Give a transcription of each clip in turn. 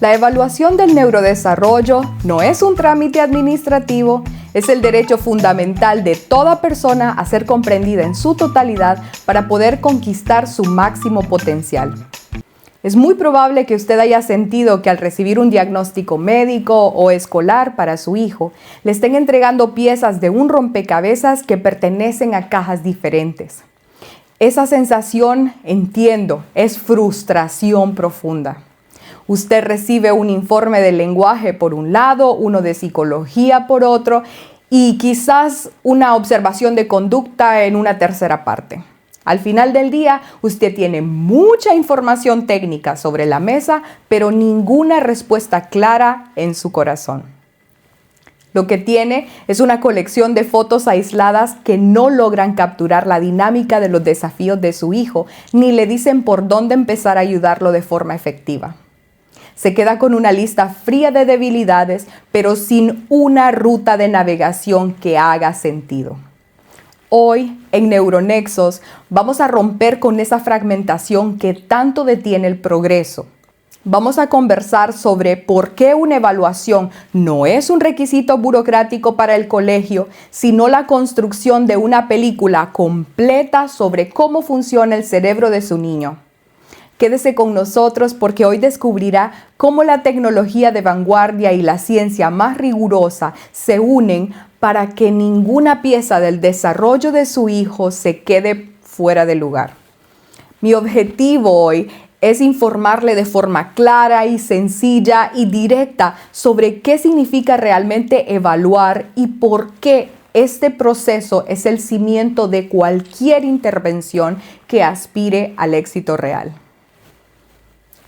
La evaluación del neurodesarrollo no es un trámite administrativo, es el derecho fundamental de toda persona a ser comprendida en su totalidad para poder conquistar su máximo potencial. Es muy probable que usted haya sentido que al recibir un diagnóstico médico o escolar para su hijo, le estén entregando piezas de un rompecabezas que pertenecen a cajas diferentes. Esa sensación, entiendo, es frustración profunda. Usted recibe un informe de lenguaje por un lado, uno de psicología por otro y quizás una observación de conducta en una tercera parte. Al final del día, usted tiene mucha información técnica sobre la mesa, pero ninguna respuesta clara en su corazón. Lo que tiene es una colección de fotos aisladas que no logran capturar la dinámica de los desafíos de su hijo, ni le dicen por dónde empezar a ayudarlo de forma efectiva. Se queda con una lista fría de debilidades, pero sin una ruta de navegación que haga sentido. Hoy, en Neuronexos, vamos a romper con esa fragmentación que tanto detiene el progreso. Vamos a conversar sobre por qué una evaluación no es un requisito burocrático para el colegio, sino la construcción de una película completa sobre cómo funciona el cerebro de su niño. Quédese con nosotros porque hoy descubrirá cómo la tecnología de vanguardia y la ciencia más rigurosa se unen para que ninguna pieza del desarrollo de su hijo se quede fuera de lugar. Mi objetivo hoy es informarle de forma clara y sencilla y directa sobre qué significa realmente evaluar y por qué este proceso es el cimiento de cualquier intervención que aspire al éxito real.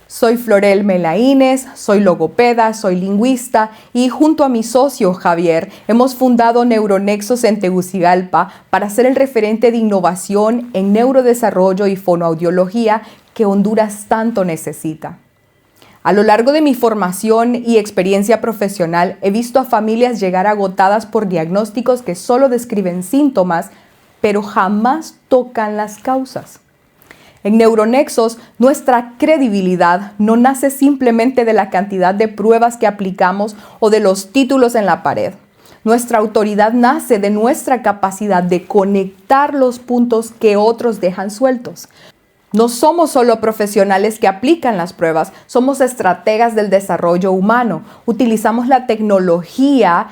Soy Florel Melaínez, soy logopeda, soy lingüista y junto a mi socio Javier hemos fundado Neuronexos en Tegucigalpa para ser el referente de innovación en neurodesarrollo y fonoaudiología que Honduras tanto necesita. A lo largo de mi formación y experiencia profesional he visto a familias llegar agotadas por diagnósticos que solo describen síntomas, pero jamás tocan las causas. En Neuronexos, nuestra credibilidad no nace simplemente de la cantidad de pruebas que aplicamos o de los títulos en la pared. Nuestra autoridad nace de nuestra capacidad de conectar los puntos que otros dejan sueltos. No somos solo profesionales que aplican las pruebas, somos estrategas del desarrollo humano. Utilizamos la tecnología,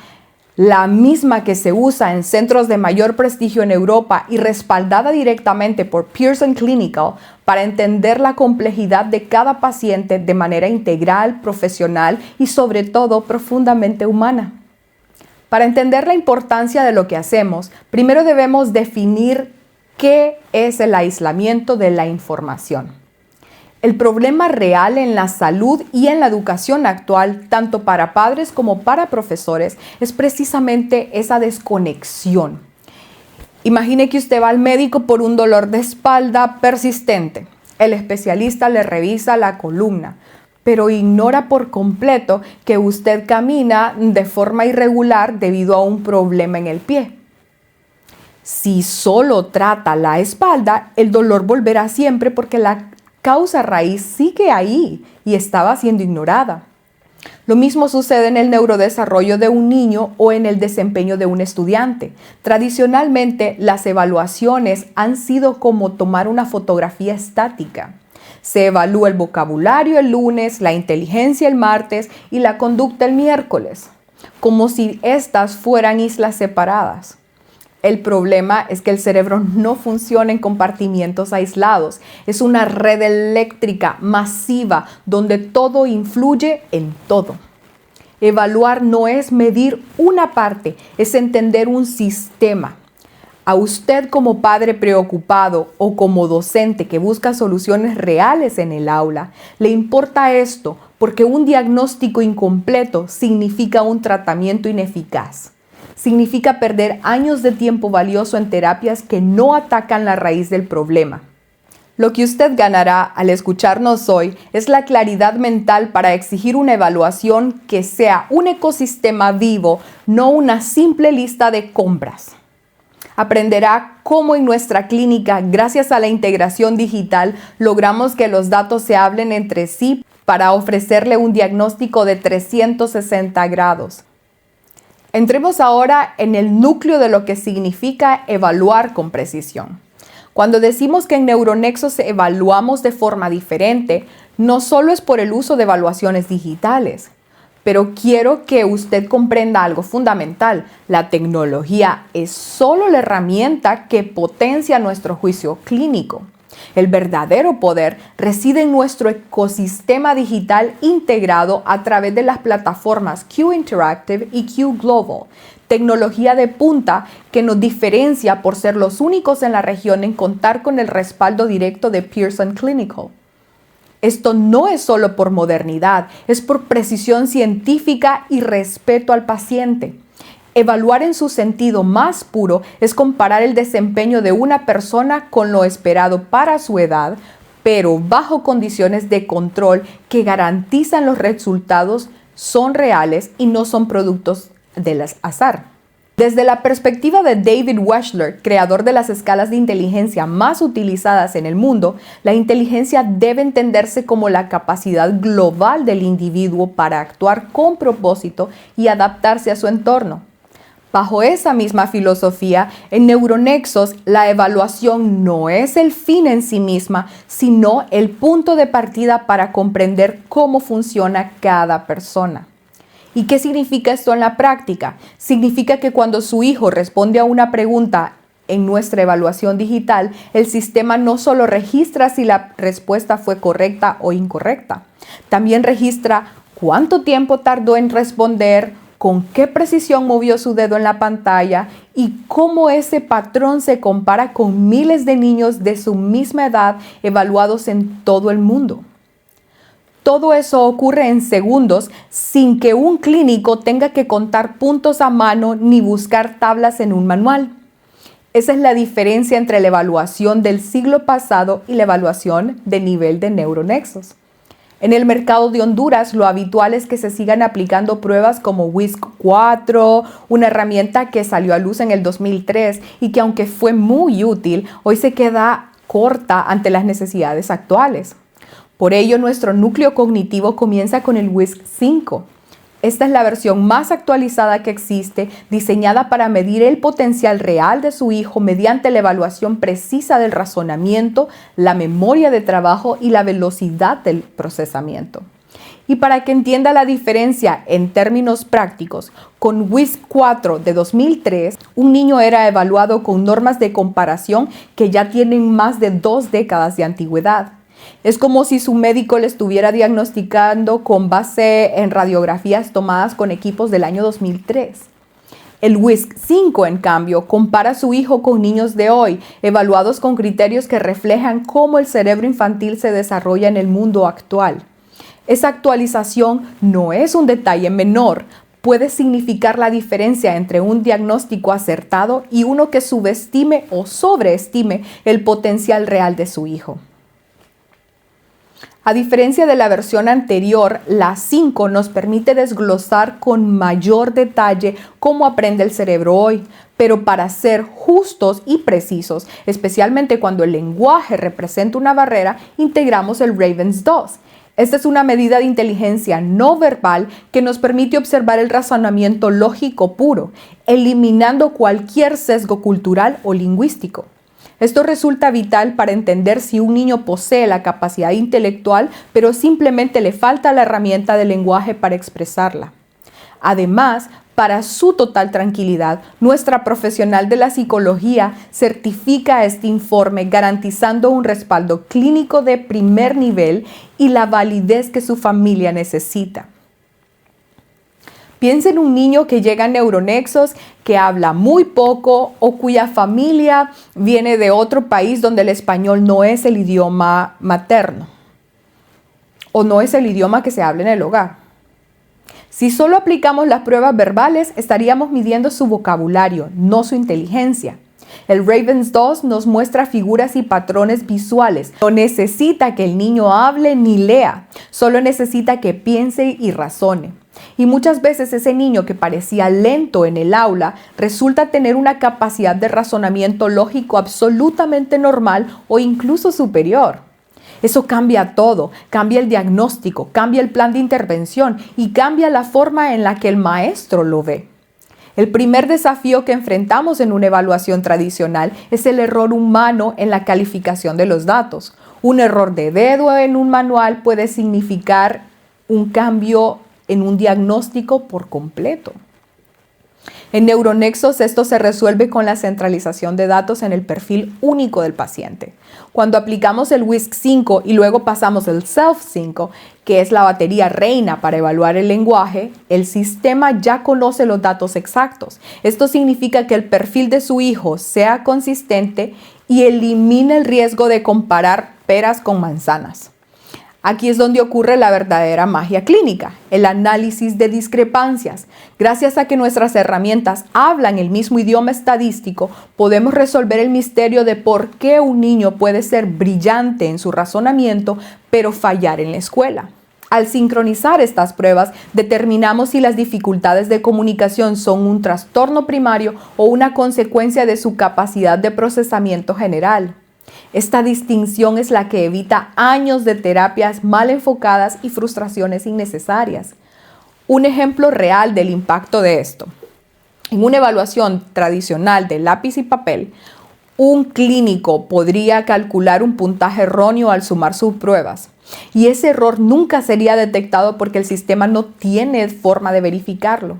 la misma que se usa en centros de mayor prestigio en Europa y respaldada directamente por Pearson Clinical para entender la complejidad de cada paciente de manera integral, profesional y sobre todo profundamente humana. Para entender la importancia de lo que hacemos, primero debemos definir qué es el aislamiento de la información. El problema real en la salud y en la educación actual, tanto para padres como para profesores, es precisamente esa desconexión. Imagine que usted va al médico por un dolor de espalda persistente. El especialista le revisa la columna, pero ignora por completo que usted camina de forma irregular debido a un problema en el pie. Si solo trata la espalda, el dolor volverá siempre porque la causa raíz sigue ahí y estaba siendo ignorada. Lo mismo sucede en el neurodesarrollo de un niño o en el desempeño de un estudiante. Tradicionalmente, las evaluaciones han sido como tomar una fotografía estática. Se evalúa el vocabulario el lunes, la inteligencia el martes y la conducta el miércoles, como si estas fueran islas separadas. El problema es que el cerebro no funciona en compartimientos aislados. Es una red eléctrica masiva donde todo influye en todo. Evaluar no es medir una parte, es entender un sistema. A usted como padre preocupado o como docente que busca soluciones reales en el aula, le importa esto porque un diagnóstico incompleto significa un tratamiento ineficaz. Significa perder años de tiempo valioso en terapias que no atacan la raíz del problema. Lo que usted ganará al escucharnos hoy es la claridad mental para exigir una evaluación que sea un ecosistema vivo, no una simple lista de compras. Aprenderá cómo en nuestra clínica, gracias a la integración digital, logramos que los datos se hablen entre sí para ofrecerle un diagnóstico de 360 grados. Entremos ahora en el núcleo de lo que significa evaluar con precisión. Cuando decimos que en Neuronexos evaluamos de forma diferente, no solo es por el uso de evaluaciones digitales, pero quiero que usted comprenda algo fundamental. La tecnología es solo la herramienta que potencia nuestro juicio clínico. El verdadero poder reside en nuestro ecosistema digital integrado a través de las plataformas Q Interactive y Q Global, tecnología de punta que nos diferencia por ser los únicos en la región en contar con el respaldo directo de Pearson Clinical. Esto no es solo por modernidad, es por precisión científica y respeto al paciente. Evaluar en su sentido más puro es comparar el desempeño de una persona con lo esperado para su edad, pero bajo condiciones de control que garantizan los resultados son reales y no son productos del azar. Desde la perspectiva de David Wechsler, creador de las escalas de inteligencia más utilizadas en el mundo, la inteligencia debe entenderse como la capacidad global del individuo para actuar con propósito y adaptarse a su entorno. Bajo esa misma filosofía, en Neuronexos, la evaluación no es el fin en sí misma, sino el punto de partida para comprender cómo funciona cada persona. ¿Y qué significa esto en la práctica? Significa que cuando su hijo responde a una pregunta en nuestra evaluación digital, el sistema no solo registra si la respuesta fue correcta o incorrecta, también registra cuánto tiempo tardó en responder, con qué precisión movió su dedo en la pantalla y cómo ese patrón se compara con miles de niños de su misma edad evaluados en todo el mundo. Todo eso ocurre en segundos sin que un clínico tenga que contar puntos a mano ni buscar tablas en un manual. Esa es la diferencia entre la evaluación del siglo pasado y la evaluación de nivel de Neuronexos. En el mercado de Honduras, lo habitual es que se sigan aplicando pruebas como WISC-4, una herramienta que salió a luz en el 2003 y que aunque fue muy útil, hoy se queda corta ante las necesidades actuales. Por ello, nuestro núcleo cognitivo comienza con el WISC-5. Esta es la versión más actualizada que existe, diseñada para medir el potencial real de su hijo mediante la evaluación precisa del razonamiento, la memoria de trabajo y la velocidad del procesamiento. Y para que entienda la diferencia en términos prácticos, con WISC-4 de 2003, un niño era evaluado con normas de comparación que ya tienen más de 2 décadas de antigüedad. Es como si su médico le estuviera diagnosticando con base en radiografías tomadas con equipos del año 2003. El WISC-5, en cambio, compara a su hijo con niños de hoy, evaluados con criterios que reflejan cómo el cerebro infantil se desarrolla en el mundo actual. Esa actualización no es un detalle menor, puede significar la diferencia entre un diagnóstico acertado y uno que subestime o sobreestime el potencial real de su hijo. A diferencia de la versión anterior, la 5 nos permite desglosar con mayor detalle cómo aprende el cerebro hoy, pero para ser justos y precisos, especialmente cuando el lenguaje representa una barrera, integramos el Ravens 2. Esta es una medida de inteligencia no verbal que nos permite observar el razonamiento lógico puro, eliminando cualquier sesgo cultural o lingüístico. Esto resulta vital para entender si un niño posee la capacidad intelectual, pero simplemente le falta la herramienta del lenguaje para expresarla. Además, para su total tranquilidad, nuestra profesional de la psicología certifica este informe garantizando un respaldo clínico de primer nivel y la validez que su familia necesita. Piensa en un niño que llega a Neuronexos, que habla muy poco o cuya familia viene de otro país donde el español no es el idioma materno o no es el idioma que se habla en el hogar. Si solo aplicamos las pruebas verbales, estaríamos midiendo su vocabulario, no su inteligencia. El Ravens 2 nos muestra figuras y patrones visuales. No necesita que el niño hable ni lea, solo necesita que piense y razone. Y muchas veces ese niño que parecía lento en el aula resulta tener una capacidad de razonamiento lógico absolutamente normal o incluso superior. Eso cambia todo, cambia el diagnóstico, cambia el plan de intervención y cambia la forma en la que el maestro lo ve. El primer desafío que enfrentamos en una evaluación tradicional es el error humano en la calificación de los datos. Un error de dedo en un manual puede significar un cambio en un diagnóstico por completo. En Neuronexos esto se resuelve con la centralización de datos en el perfil único del paciente. Cuando aplicamos el WISC-5 y luego pasamos el SELF-5, que es la batería reina para evaluar el lenguaje, el sistema ya conoce los datos exactos. Esto significa que el perfil de su hijo sea consistente y elimina el riesgo de comparar peras con manzanas. Aquí es donde ocurre la verdadera magia clínica, el análisis de discrepancias. Gracias a que nuestras herramientas hablan el mismo idioma estadístico, podemos resolver el misterio de por qué un niño puede ser brillante en su razonamiento, pero fallar en la escuela. Al sincronizar estas pruebas, determinamos si las dificultades de comunicación son un trastorno primario o una consecuencia de su capacidad de procesamiento general. Esta distinción es la que evita años de terapias mal enfocadas y frustraciones innecesarias. Un ejemplo real del impacto de esto. En una evaluación tradicional de lápiz y papel, un clínico podría calcular un puntaje erróneo al sumar sus pruebas. Y ese error nunca sería detectado porque el sistema no tiene forma de verificarlo.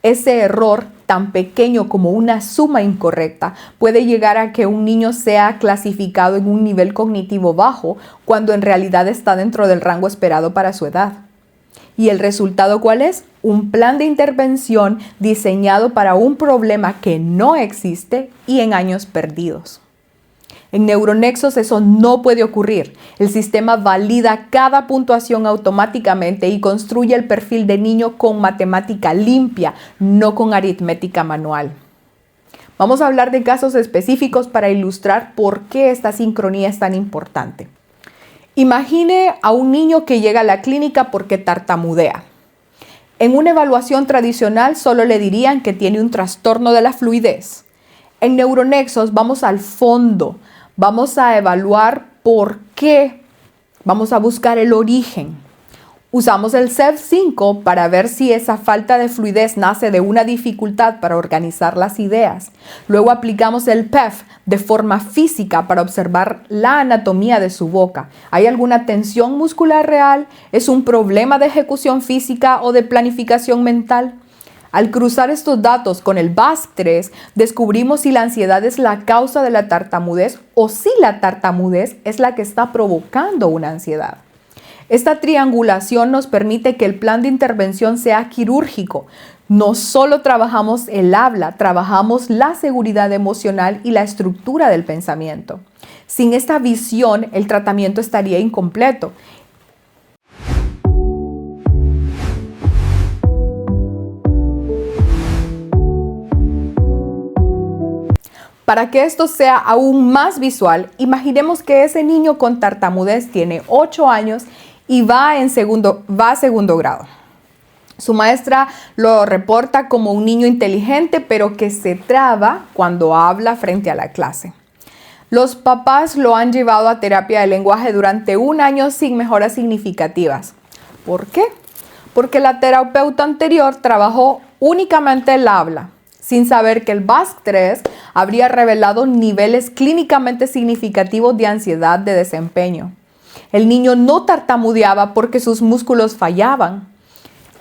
Ese error, tan pequeño como una suma incorrecta, puede llegar a que un niño sea clasificado en un nivel cognitivo bajo cuando en realidad está dentro del rango esperado para su edad. ¿Y el resultado cuál es? Un plan de intervención diseñado para un problema que no existe y en años perdidos. En Neuronexos eso no puede ocurrir. El sistema valida cada puntuación automáticamente y construye el perfil de niño con matemática limpia, no con aritmética manual. Vamos a hablar de casos específicos para ilustrar por qué esta sincronía es tan importante. Imagine a un niño que llega a la clínica porque tartamudea. En una evaluación tradicional solo le dirían que tiene un trastorno de la fluidez. En Neuronexos vamos al fondo. Vamos a evaluar por qué, vamos a buscar el origen. Usamos el SELF-5 para ver si esa falta de fluidez nace de una dificultad para organizar las ideas. Luego aplicamos el PEF de forma física para observar la anatomía de su boca. ¿Hay alguna tensión muscular real? ¿Es un problema de ejecución física o de planificación mental? Al cruzar estos datos con el VASC-3, descubrimos si la ansiedad es la causa de la tartamudez o si la tartamudez es la que está provocando una ansiedad. Esta triangulación nos permite que el plan de intervención sea quirúrgico. No solo trabajamos el habla, trabajamos la seguridad emocional y la estructura del pensamiento. Sin esta visión, el tratamiento estaría incompleto. Para que esto sea aún más visual, imaginemos que ese niño con tartamudez tiene 8 años y va a segundo grado. Su maestra lo reporta como un niño inteligente, pero que se traba cuando habla frente a la clase. Los papás lo han llevado a terapia de lenguaje durante 1 año sin mejoras significativas. ¿Por qué? Porque la terapeuta anterior trabajó únicamente el habla, sin saber que el VASC-3 habría revelado niveles clínicamente significativos de ansiedad de desempeño. El niño no tartamudeaba porque sus músculos fallaban.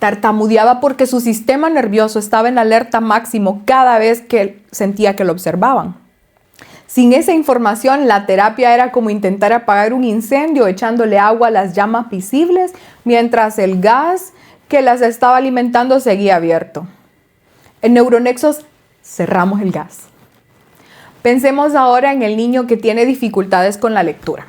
Tartamudeaba porque su sistema nervioso estaba en alerta máximo cada vez que sentía que lo observaban. Sin esa información, la terapia era como intentar apagar un incendio echándole agua a las llamas visibles mientras el gas que las estaba alimentando seguía abierto. En Neuronexos cerramos el gas. Pensemos ahora en el niño que tiene dificultades con la lectura.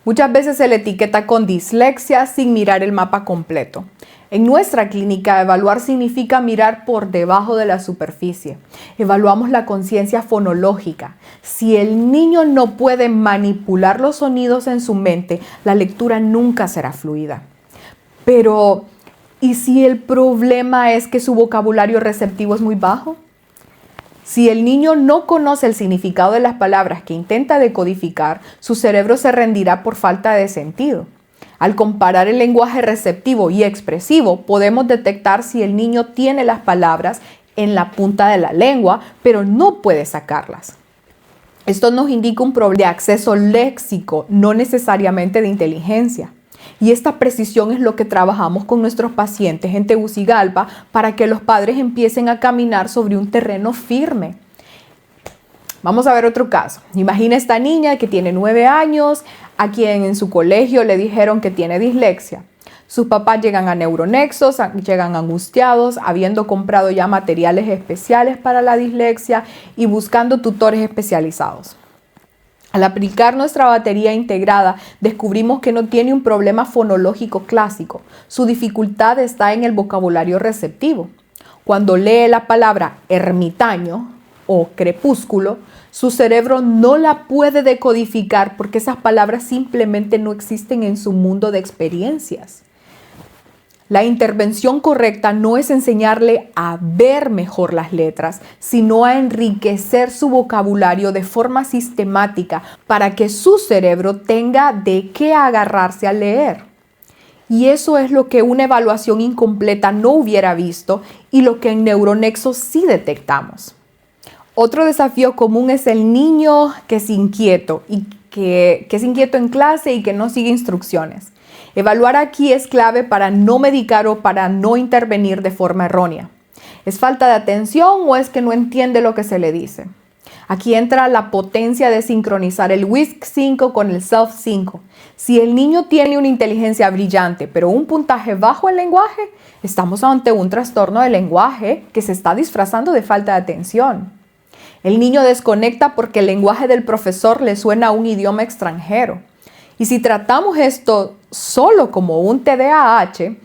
Muchas veces se le etiqueta con dislexia sin mirar el mapa completo. En nuestra clínica, evaluar significa mirar por debajo de la superficie. Evaluamos la conciencia fonológica. Si el niño no puede manipular los sonidos en su mente, la lectura nunca será fluida. Pero, ¿y si el problema es que su vocabulario receptivo es muy bajo? Si el niño no conoce el significado de las palabras que intenta decodificar, su cerebro se rendirá por falta de sentido. Al comparar el lenguaje receptivo y expresivo, podemos detectar si el niño tiene las palabras en la punta de la lengua, pero no puede sacarlas. Esto nos indica un problema de acceso léxico, no necesariamente de inteligencia. Y esta precisión es lo que trabajamos con nuestros pacientes en Tegucigalpa para que los padres empiecen a caminar sobre un terreno firme. Vamos a ver otro caso. Imagina esta niña que tiene 9 años, a quien en su colegio le dijeron que tiene dislexia. Sus papás llegan a Neuronexos, llegan angustiados, habiendo comprado ya materiales especiales para la dislexia y buscando tutores especializados. Al aplicar nuestra batería integrada, descubrimos que no tiene un problema fonológico clásico. Su dificultad está en el vocabulario receptivo. Cuando lee la palabra ermitaño o crepúsculo, su cerebro no la puede decodificar porque esas palabras simplemente no existen en su mundo de experiencias. La intervención correcta no es enseñarle a ver mejor las letras, sino a enriquecer su vocabulario de forma sistemática para que su cerebro tenga de qué agarrarse al leer. Y eso es lo que una evaluación incompleta no hubiera visto y lo que en Neuronexo sí detectamos. Otro desafío común es el niño que es inquieto y que es inquieto en clase y que no sigue instrucciones. Evaluar aquí es clave para no medicar o para no intervenir de forma errónea. ¿Es falta de atención o es que no entiende lo que se le dice? Aquí entra la potencia de sincronizar el WISC 5 con el SELF 5. Si el niño tiene una inteligencia brillante pero un puntaje bajo en lenguaje, estamos ante un trastorno de lenguaje que se está disfrazando de falta de atención. El niño desconecta porque el lenguaje del profesor le suena a un idioma extranjero. Y si tratamos esto solo como un TDAH,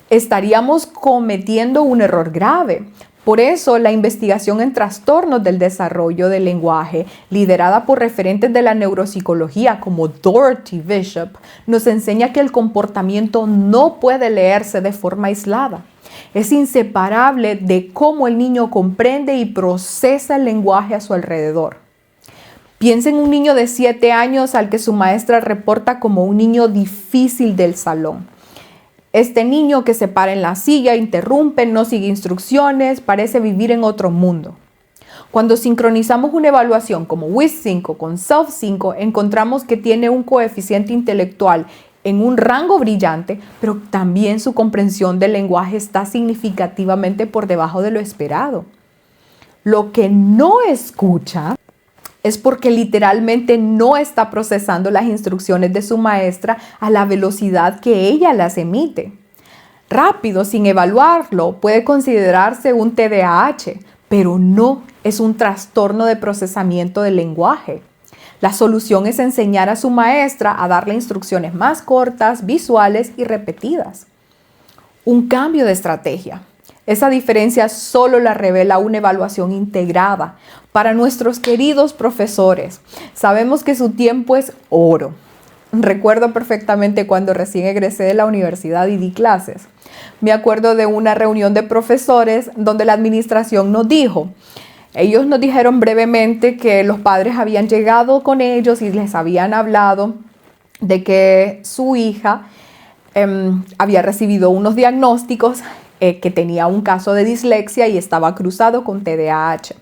estaríamos cometiendo un error grave. Por eso, la investigación en trastornos del desarrollo del lenguaje, liderada por referentes de la neuropsicología como Dorothy Bishop, nos enseña que el comportamiento no puede leerse de forma aislada. Es inseparable de cómo el niño comprende y procesa el lenguaje a su alrededor. Piensa en un niño de 7 años al que su maestra reporta como un niño difícil del salón. Este niño que se para en la silla, interrumpe, no sigue instrucciones, parece vivir en otro mundo. Cuando sincronizamos una evaluación como WISC 5 con SELF 5, encontramos que tiene un coeficiente intelectual en un rango brillante, pero también su comprensión del lenguaje está significativamente por debajo de lo esperado. Lo que no escucha es porque literalmente no está procesando las instrucciones de su maestra a la velocidad que ella las emite. Rápido, sin evaluarlo, puede considerarse un TDAH, pero no es un trastorno de procesamiento del lenguaje. La solución es enseñar a su maestra a darle instrucciones más cortas, visuales y repetidas. Un cambio de estrategia. Esa diferencia solo la revela una evaluación integrada. Para nuestros queridos profesores, sabemos que su tiempo es oro. Recuerdo perfectamente cuando recién egresé de la universidad y di clases. Me acuerdo de una reunión de profesores donde la administración nos dijo, ellos nos dijeron brevemente que los padres habían llegado con ellos y les habían hablado de que su hija había recibido unos diagnósticos que tenía un caso de dislexia y estaba cruzado con TDAH.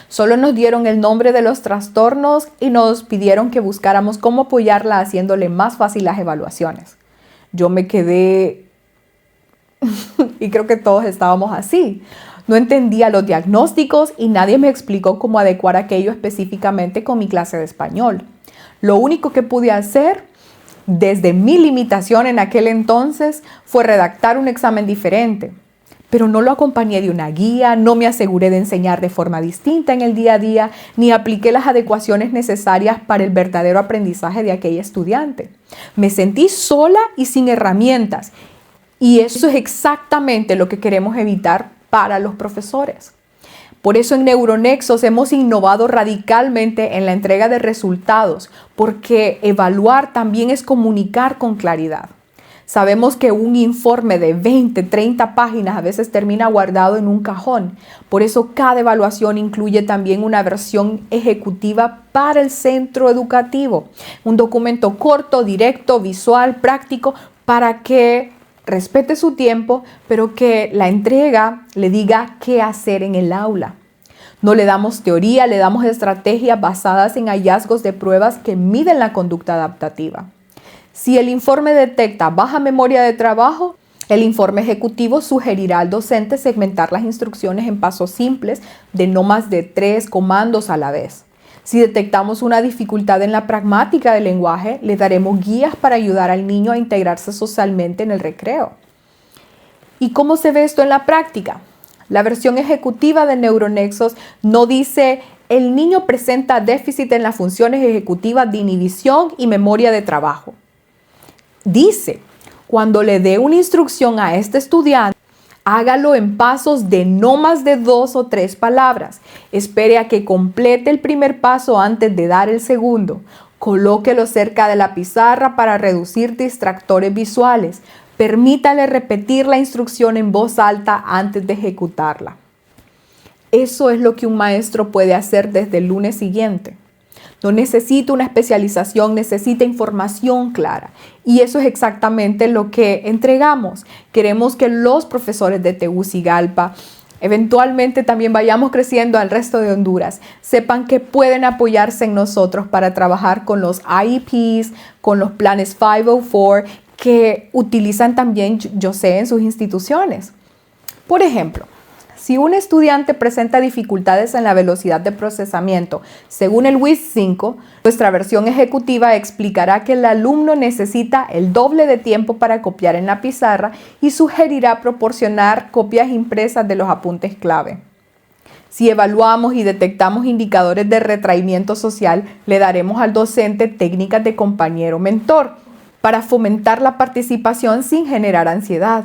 Solo nos dieron el nombre de los trastornos y nos pidieron que buscáramos cómo apoyarla haciéndole más fácil las evaluaciones. Yo me quedé y creo que todos estábamos así. No entendía los diagnósticos y nadie me explicó cómo adecuar aquello específicamente con mi clase de español. Lo único que pude hacer desde mi limitación en aquel entonces fue redactar un examen diferente. pero no lo acompañé de una guía, no me aseguré de enseñar de forma distinta en el día a día, ni apliqué las adecuaciones necesarias para el verdadero aprendizaje de aquella estudiante. Me sentí sola y sin herramientas, y eso es exactamente lo que queremos evitar para los profesores. Por eso en Neuronexos hemos innovado radicalmente en la entrega de resultados, porque evaluar también es comunicar con claridad. Sabemos que un informe de 20, 30 páginas a veces termina guardado en un cajón. Por eso cada evaluación incluye también una versión ejecutiva para el centro educativo. Un documento corto, directo, visual, práctico, para que respete su tiempo, pero que la entrega le diga qué hacer en el aula. No le damos teoría, le damos estrategias basadas en hallazgos de pruebas que miden la conducta adaptativa. Si el informe detecta baja memoria de trabajo, el informe ejecutivo sugerirá al docente segmentar las instrucciones en pasos simples de no más de 3 comandos a la vez. Si detectamos una dificultad en la pragmática del lenguaje, le daremos guías para ayudar al niño a integrarse socialmente en el recreo. ¿Y cómo se ve esto en la práctica? La versión ejecutiva de Neuronexos no dice el niño presenta déficit en las funciones ejecutivas de inhibición y memoria de trabajo. Dice, cuando le dé una instrucción a este estudiante, hágalo en pasos de no más de 2 o 3 palabras. Espere a que complete el primer paso antes de dar el segundo. Colóquelo cerca de la pizarra para reducir distractores visuales. Permítale repetir la instrucción en voz alta antes de ejecutarla. Eso es lo que un maestro puede hacer desde el lunes siguiente. No necesita una especialización, necesita información clara. Y eso es exactamente lo que entregamos. Queremos que los profesores de Tegucigalpa, eventualmente también vayamos creciendo al resto de Honduras, sepan que pueden apoyarse en nosotros para trabajar con los IEPs, con los planes 504, que utilizan también, yo sé, en sus instituciones. Por ejemplo, si un estudiante presenta dificultades en la velocidad de procesamiento, según el WIS 5, nuestra versión ejecutiva explicará que el alumno necesita el doble de tiempo para copiar en la pizarra y sugerirá proporcionar copias impresas de los apuntes clave. Si evaluamos y detectamos indicadores de retraimiento social, le daremos al docente técnicas de compañero-mentor para fomentar la participación sin generar ansiedad.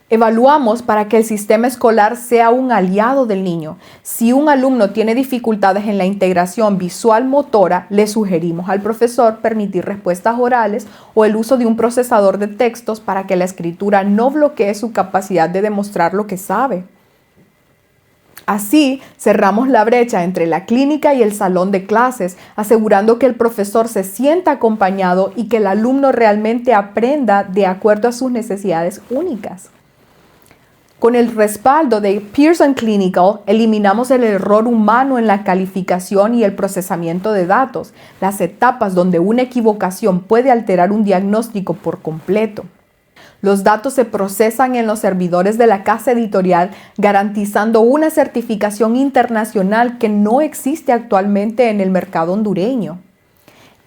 Evaluamos para que el sistema escolar sea un aliado del niño. Si un alumno tiene dificultades en la integración visual-motora, le sugerimos al profesor permitir respuestas orales o el uso de un procesador de textos para que la escritura no bloquee su capacidad de demostrar lo que sabe. Así, cerramos la brecha entre la clínica y el salón de clases, asegurando que el profesor se sienta acompañado y que el alumno realmente aprenda de acuerdo a sus necesidades únicas. Con el respaldo de Pearson Clinical, eliminamos el error humano en la calificación y el procesamiento de datos, las etapas donde una equivocación puede alterar un diagnóstico por completo. Los datos se procesan en los servidores de la casa editorial, garantizando una certificación internacional que no existe actualmente en el mercado hondureño.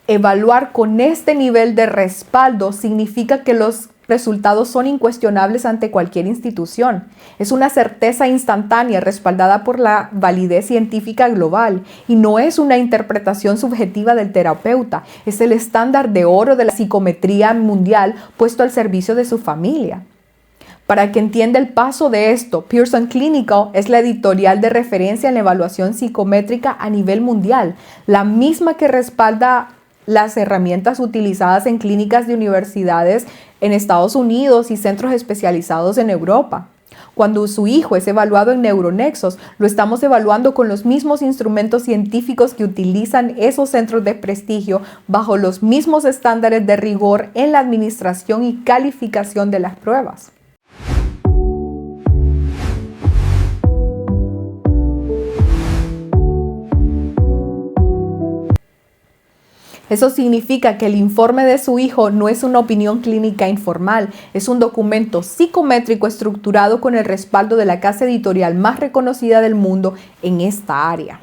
Evaluar con este nivel de respaldo significa que los resultados son incuestionables ante cualquier institución. Es una certeza instantánea respaldada por la validez científica global y no es una interpretación subjetiva del terapeuta. Es el estándar de oro de la psicometría mundial puesto al servicio de su familia. Para que entienda el paso de esto, Pearson Clinical es la editorial de referencia en la evaluación psicométrica a nivel mundial, la misma que respalda las herramientas utilizadas en clínicas de universidades en Estados Unidos y centros especializados en Europa. Cuando su hijo es evaluado en Neuronexos, lo estamos evaluando con los mismos instrumentos científicos que utilizan esos centros de prestigio bajo los mismos estándares de rigor en la administración y calificación de las pruebas. Eso significa que el informe de su hijo no es una opinión clínica informal, es un documento psicométrico estructurado con el respaldo de la casa editorial más reconocida del mundo en esta área.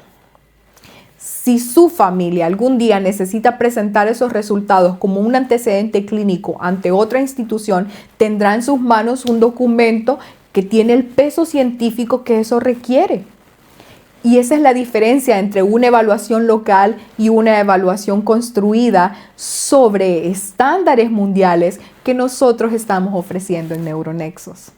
Si su familia algún día necesita presentar esos resultados como un antecedente clínico ante otra institución, tendrá en sus manos un documento que tiene el peso científico que eso requiere. Y esa es la diferencia entre una evaluación local y una evaluación construida sobre estándares mundiales que nosotros estamos ofreciendo en Neuronexos.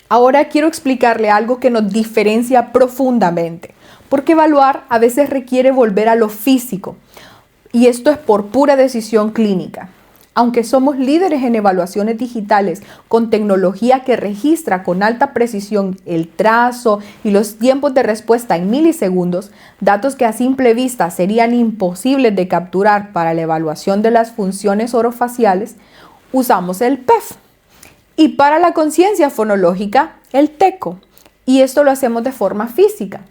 Ahora quiero explicarle algo que nos diferencia profundamente, porque evaluar a veces requiere volver a lo físico, y esto es por pura decisión clínica. Aunque somos líderes en evaluaciones digitales con tecnología que registra con alta precisión el trazo y los tiempos de respuesta en milisegundos, datos que a simple vista serían imposibles de capturar para la evaluación de las funciones orofaciales, usamos el PEF. Y para la conciencia fonológica, el TECO. Y esto lo hacemos de forma física.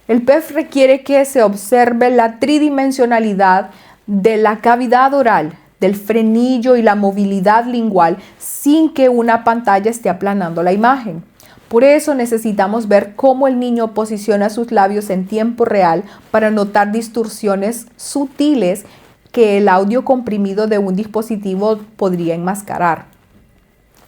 El PEF requiere que se observe la tridimensionalidad de la cavidad oral, del frenillo y la movilidad lingual sin que una pantalla esté aplanando la imagen. Por eso necesitamos ver cómo el niño posiciona sus labios en tiempo real para notar distorsiones sutiles que el audio comprimido de un dispositivo podría enmascarar.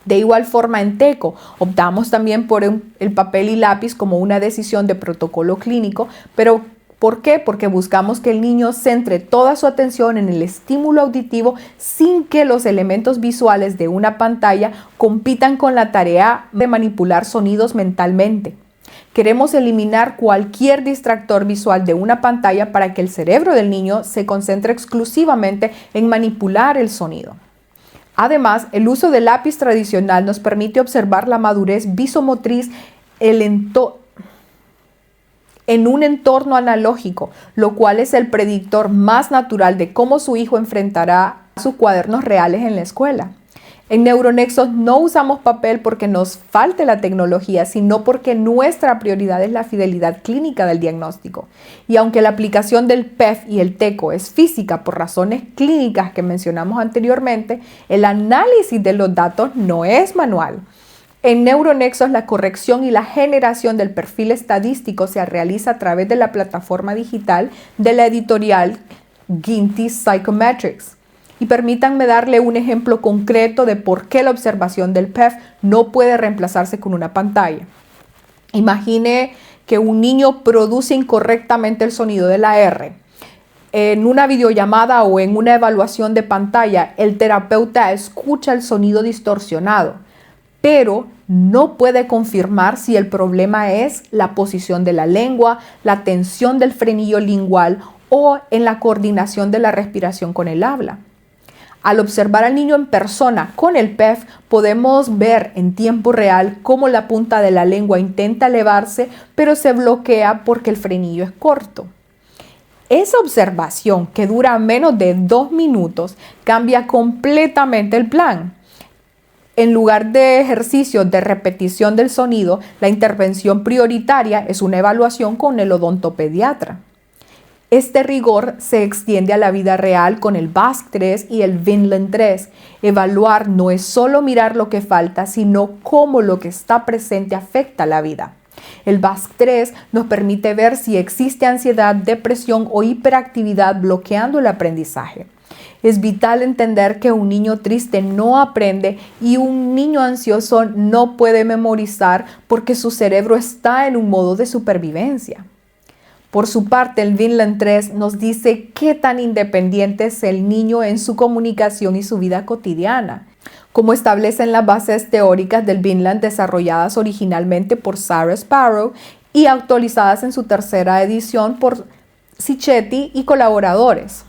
De igual forma, en TECO optamos también por el papel y lápiz como una decisión de protocolo clínico, pero ¿por qué? Porque buscamos que el niño centre toda su atención en el estímulo auditivo sin que los elementos visuales de una pantalla compitan con la tarea de manipular sonidos mentalmente. Queremos eliminar cualquier distractor visual de una pantalla para que el cerebro del niño se concentre exclusivamente en manipular el sonido. Además, el uso del lápiz tradicional nos permite observar la madurez visomotriz en un entorno analógico, lo cual es el predictor más natural de cómo su hijo enfrentará sus cuadernos reales en la escuela. En Neuronexos no usamos papel porque nos falte la tecnología, sino porque nuestra prioridad es la fidelidad clínica del diagnóstico. Y aunque la aplicación del PEF y el TECO es física por razones clínicas que mencionamos anteriormente, el análisis de los datos no es manual. En Neuronexos, la corrección y la generación del perfil estadístico se realiza a través de la plataforma digital de la editorial Ginty Psychometrics. Y permítanme darle un ejemplo concreto de por qué la observación del PEF no puede reemplazarse con una pantalla. Imagine que un niño produce incorrectamente el sonido de la R. En una videollamada o en una evaluación de pantalla, el terapeuta escucha el sonido distorsionado, pero no puede confirmar si el problema es la posición de la lengua, la tensión del frenillo lingual o en la coordinación de la respiración con el habla. Al observar al niño en persona con el PEF, podemos ver en tiempo real cómo la punta de la lengua intenta elevarse, pero se bloquea porque el frenillo es corto. Esa observación, que dura menos de 2 minutos, cambia completamente el plan. En lugar de ejercicios de repetición del sonido, la intervención prioritaria es una evaluación con el odontopediatra. Este rigor se extiende a la vida real con el BASC-3 y el Vineland-3. Evaluar no es solo mirar lo que falta, sino cómo lo que está presente afecta la vida. El BASC-3 nos permite ver si existe ansiedad, depresión o hiperactividad bloqueando el aprendizaje. Es vital entender que un niño triste no aprende y un niño ansioso no puede memorizar porque su cerebro está en un modo de supervivencia. Por su parte, el Vineland-3 nos dice qué tan independiente es el niño en su comunicación y su vida cotidiana, como establecen las bases teóricas del Vineland desarrolladas originalmente por Sarah Sparrow y actualizadas en su tercera edición por Cicchetti y colaboradores.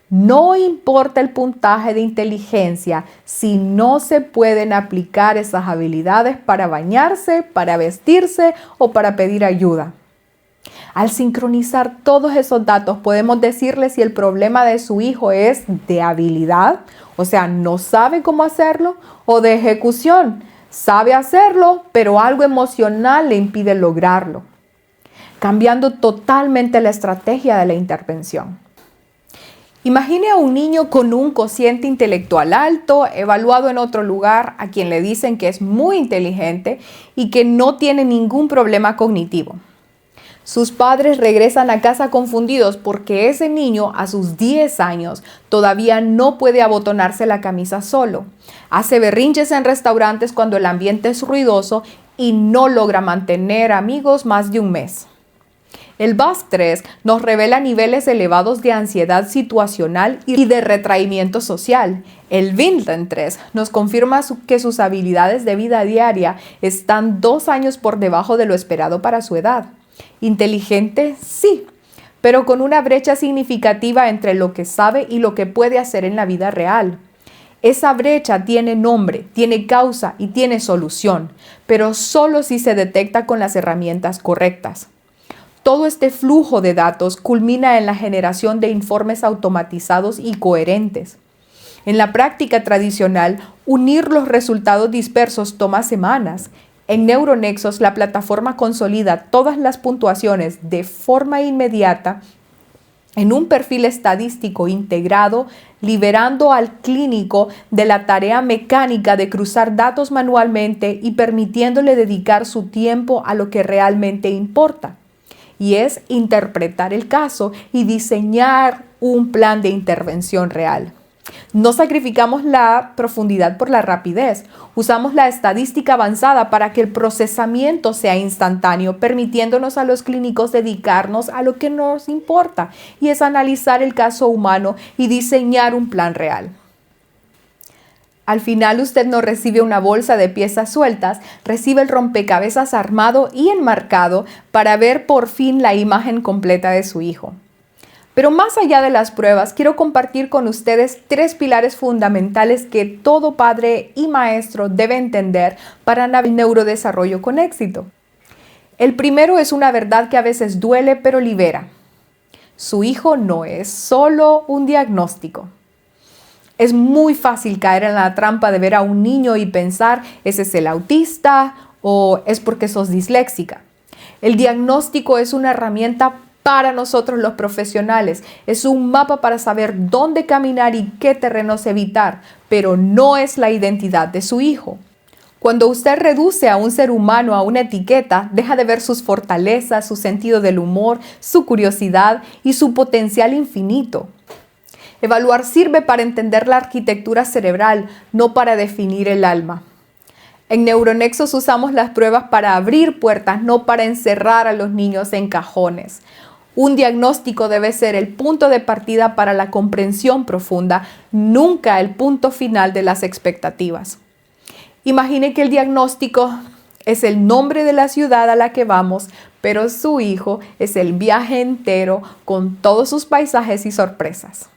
No importa el puntaje de inteligencia si no se pueden aplicar esas habilidades para bañarse, para vestirse o para pedir ayuda. Al sincronizar todos esos datos, podemos decirle si el problema de su hijo es de habilidad, o sea, no sabe cómo hacerlo, o de ejecución, sabe hacerlo, pero algo emocional le impide lograrlo, cambiando totalmente la estrategia de la intervención. Imagine a un niño con un cociente intelectual alto, evaluado en otro lugar, a quien le dicen que es muy inteligente y que no tiene ningún problema cognitivo. Sus padres regresan a casa confundidos porque ese niño a sus 10 años todavía no puede abotonarse la camisa solo. Hace berrinches en restaurantes cuando el ambiente es ruidoso y no logra mantener amigos más de un mes. El BUS-3 nos revela niveles elevados de ansiedad situacional y de retraimiento social. El Vineland-3 nos confirma que sus habilidades de vida diaria están 2 años por debajo de lo esperado para su edad. Inteligente, sí, pero con una brecha significativa entre lo que sabe y lo que puede hacer en la vida real. Esa brecha tiene nombre, tiene causa y tiene solución, pero solo si se detecta con las herramientas correctas. Todo este flujo de datos culmina en la generación de informes automatizados y coherentes. En la práctica tradicional, unir los resultados dispersos toma semanas. En Neuronexus, la plataforma consolida todas las puntuaciones de forma inmediata en un perfil estadístico integrado, liberando al clínico de la tarea mecánica de cruzar datos manualmente y permitiéndole dedicar su tiempo a lo que realmente importa, y es interpretar el caso y diseñar un plan de intervención real. No sacrificamos la profundidad por la rapidez. Usamos la estadística avanzada para que el procesamiento sea instantáneo, permitiéndonos a los clínicos dedicarnos a lo que nos importa, y es analizar el caso humano y diseñar un plan real. Al final usted no recibe una bolsa de piezas sueltas, recibe el rompecabezas armado y enmarcado para ver por fin la imagen completa de su hijo. Pero más allá de las pruebas, quiero compartir con ustedes 3 pilares fundamentales que todo padre y maestro debe entender para el neurodesarrollo con éxito. El primero es una verdad que a veces duele pero libera. Su hijo no es solo un diagnóstico. Es muy fácil caer en la trampa de ver a un niño y pensar, ese es el autista o es porque sos disléxica. El diagnóstico es una herramienta para nosotros los profesionales. Es un mapa para saber dónde caminar y qué terrenos evitar, pero no es la identidad de su hijo. Cuando usted reduce a un ser humano a una etiqueta, deja de ver sus fortalezas, su sentido del humor, su curiosidad y su potencial infinito. Evaluar sirve para entender la arquitectura cerebral, no para definir el alma. En Neuronexus usamos las pruebas para abrir puertas, no para encerrar a los niños en cajones. Un diagnóstico debe ser el punto de partida para la comprensión profunda, nunca el punto final de las expectativas. Imagine que el diagnóstico es el nombre de la ciudad a la que vamos, pero su hijo es el viaje entero con todos sus paisajes y sorpresas.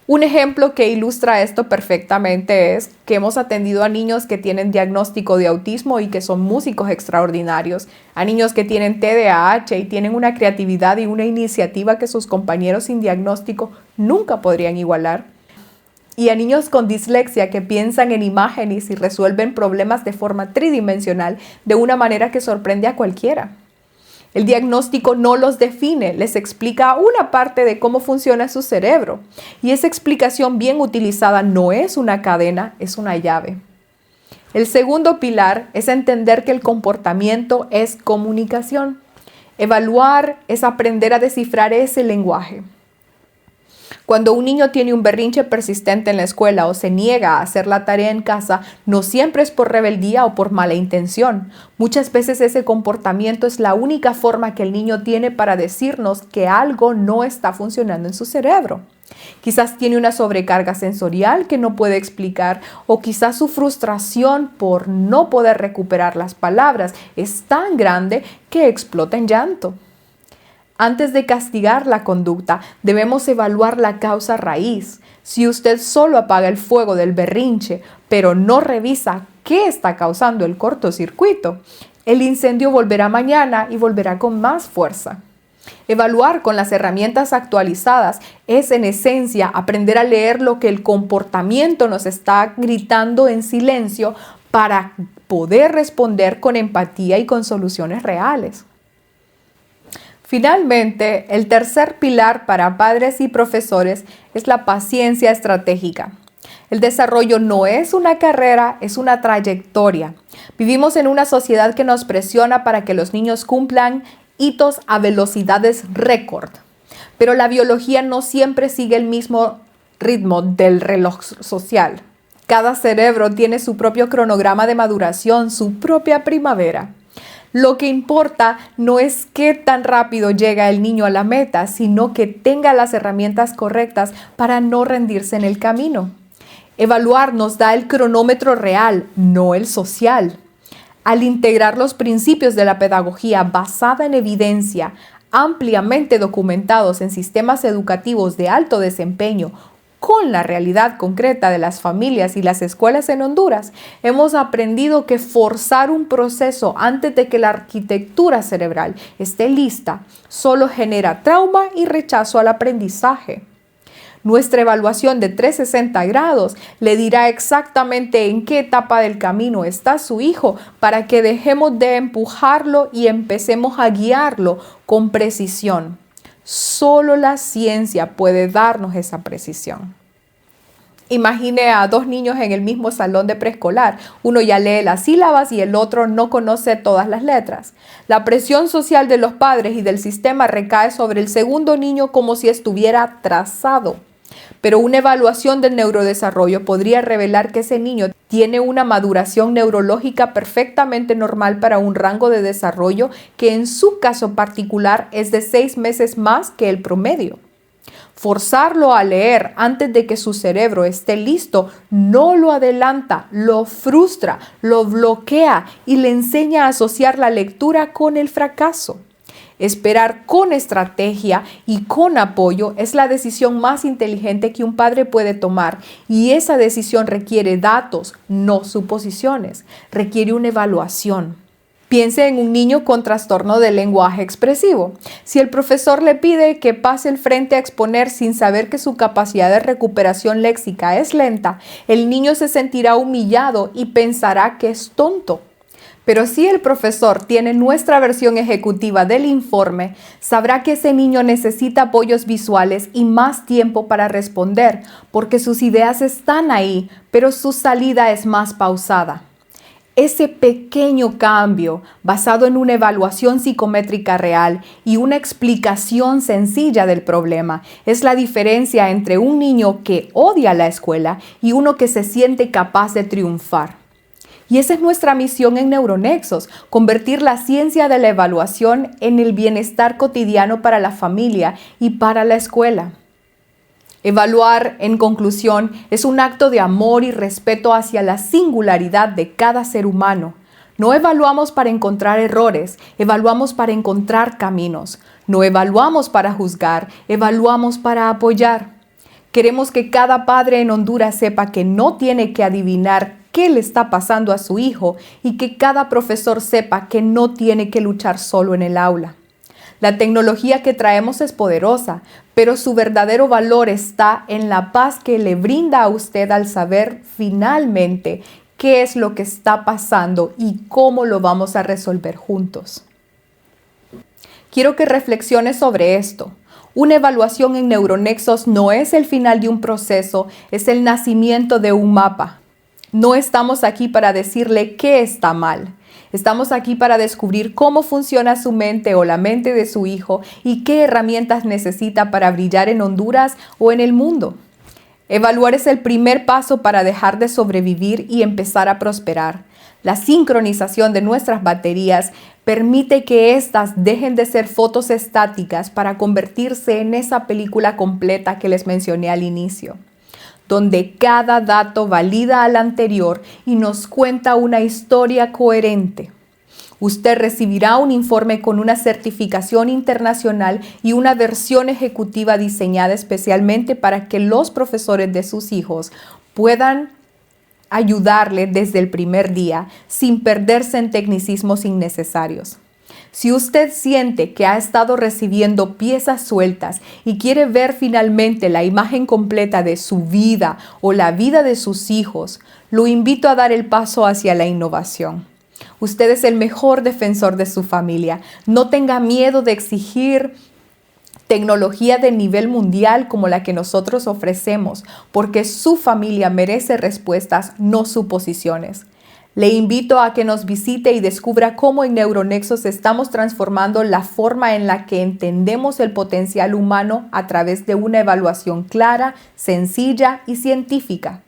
Un ejemplo que ilustra esto perfectamente es que hemos atendido a niños que tienen diagnóstico de autismo y que son músicos extraordinarios, a niños que tienen TDAH y tienen una creatividad y una iniciativa que sus compañeros sin diagnóstico nunca podrían igualar, y a niños con dislexia que piensan en imágenes y resuelven problemas de forma tridimensional de una manera que sorprende a cualquiera. El diagnóstico no los define, les explica una parte de cómo funciona su cerebro. Y esa explicación bien utilizada no es una cadena, es una llave. El segundo pilar es entender que el comportamiento es comunicación. Evaluar es aprender a descifrar ese lenguaje. Cuando un niño tiene un berrinche persistente en la escuela o se niega a hacer la tarea en casa, no siempre es por rebeldía o por mala intención. Muchas veces ese comportamiento es la única forma que el niño tiene para decirnos que algo no está funcionando en su cerebro. Quizás tiene una sobrecarga sensorial que no puede explicar, o quizás su frustración por no poder recuperar las palabras es tan grande que explota en llanto. Antes de castigar la conducta, debemos evaluar la causa raíz. Si usted solo apaga el fuego del berrinche, pero no revisa qué está causando el cortocircuito, el incendio volverá mañana y volverá con más fuerza. Evaluar con las herramientas actualizadas es, en esencia, aprender a leer lo que el comportamiento nos está gritando en silencio para poder responder con empatía y con soluciones reales. Finalmente, el tercer pilar para padres y profesores es la paciencia estratégica. El desarrollo no es una carrera, es una trayectoria. Vivimos en una sociedad que nos presiona para que los niños cumplan hitos a velocidades récord. Pero la biología no siempre sigue el mismo ritmo del reloj social. Cada cerebro tiene su propio cronograma de maduración, su propia primavera. Lo que importa no es qué tan rápido llega el niño a la meta, sino que tenga las herramientas correctas para no rendirse en el camino. Evaluar nos da el cronómetro real, no el social. Al integrar los principios de la pedagogía basada en evidencia, ampliamente documentados en sistemas educativos de alto desempeño, con la realidad concreta de las familias y las escuelas en Honduras, hemos aprendido que forzar un proceso antes de que la arquitectura cerebral esté lista solo genera trauma y rechazo al aprendizaje. Nuestra evaluación de 360 grados le dirá exactamente en qué etapa del camino está su hijo para que dejemos de empujarlo y empecemos a guiarlo con precisión. Solo la ciencia puede darnos esa precisión. Imagine a dos niños en el mismo salón de preescolar. Uno ya lee las sílabas y el otro no conoce todas las letras. La presión social de los padres y del sistema recae sobre el segundo niño como si estuviera atrasado. Pero una evaluación del neurodesarrollo podría revelar que ese niño tiene una maduración neurológica perfectamente normal para un rango de desarrollo que en su caso particular es de 6 meses más que el promedio. Forzarlo a leer antes de que su cerebro esté listo no lo adelanta, lo frustra, lo bloquea y le enseña a asociar la lectura con el fracaso. Esperar con estrategia y con apoyo es la decisión más inteligente que un padre puede tomar, y esa decisión requiere datos, no suposiciones, requiere una evaluación. Piense en un niño con trastorno del lenguaje expresivo. Si el profesor le pide que pase el frente a exponer sin saber que su capacidad de recuperación léxica es lenta, el niño se sentirá humillado y pensará que es tonto. Pero si el profesor tiene nuestra versión ejecutiva del informe, sabrá que ese niño necesita apoyos visuales y más tiempo para responder, porque sus ideas están ahí, pero su salida es más pausada. Ese pequeño cambio, basado en una evaluación psicométrica real y una explicación sencilla del problema, es la diferencia entre un niño que odia la escuela y uno que se siente capaz de triunfar. Y esa es nuestra misión en Neuronexos, convertir la ciencia de la evaluación en el bienestar cotidiano para la familia y para la escuela. Evaluar, en conclusión, es un acto de amor y respeto hacia la singularidad de cada ser humano. No evaluamos para encontrar errores, evaluamos para encontrar caminos. No evaluamos para juzgar, evaluamos para apoyar. Queremos que cada padre en Honduras sepa que no tiene que adivinar qué le está pasando a su hijo y que cada profesor sepa que no tiene que luchar solo en el aula. La tecnología que traemos es poderosa, pero su verdadero valor está en la paz que le brinda a usted al saber finalmente qué es lo que está pasando y cómo lo vamos a resolver juntos. Quiero que reflexiones sobre esto. Una evaluación en Neuronexos no es el final de un proceso, es el nacimiento de un mapa. No estamos aquí para decirle qué está mal. Estamos aquí para descubrir cómo funciona su mente o la mente de su hijo y qué herramientas necesita para brillar en Honduras o en el mundo. Evaluar es el primer paso para dejar de sobrevivir y empezar a prosperar. La sincronización de nuestras baterías permite que éstas dejen de ser fotos estáticas para convertirse en esa película completa que les mencioné al inicio, donde cada dato valida al anterior y nos cuenta una historia coherente. Usted recibirá un informe con una certificación internacional y una versión ejecutiva diseñada especialmente para que los profesores de sus hijos puedan ayudarle desde el primer día sin perderse en tecnicismos innecesarios. Si usted siente que ha estado recibiendo piezas sueltas y quiere ver finalmente la imagen completa de su vida o la vida de sus hijos, lo invito a dar el paso hacia la innovación. Usted es el mejor defensor de su familia. No tenga miedo de exigir tecnología de nivel mundial como la que nosotros ofrecemos, porque su familia merece respuestas, no suposiciones. Le invito a que nos visite y descubra cómo en Neuronexos estamos transformando la forma en la que entendemos el potencial humano a través de una evaluación clara, sencilla y científica.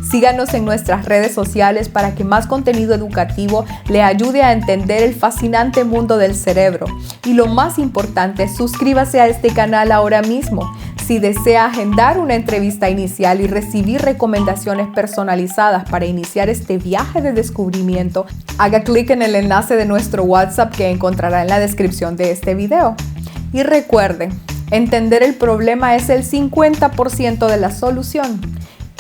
Síganos en nuestras redes sociales para que más contenido educativo le ayude a entender el fascinante mundo del cerebro. Y lo más importante, suscríbase a este canal ahora mismo. Si desea agendar una entrevista inicial y recibir recomendaciones personalizadas para iniciar este viaje de descubrimiento, haga clic en el enlace de nuestro WhatsApp que encontrará en la descripción de este video. Y recuerden, entender el problema es el 50% de la solución.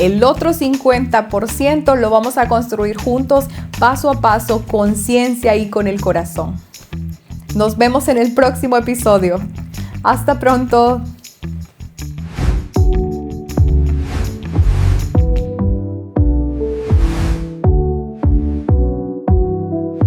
El otro 50% lo vamos a construir juntos, paso a paso, con ciencia y con el corazón. Nos vemos en el próximo episodio. ¡Hasta pronto!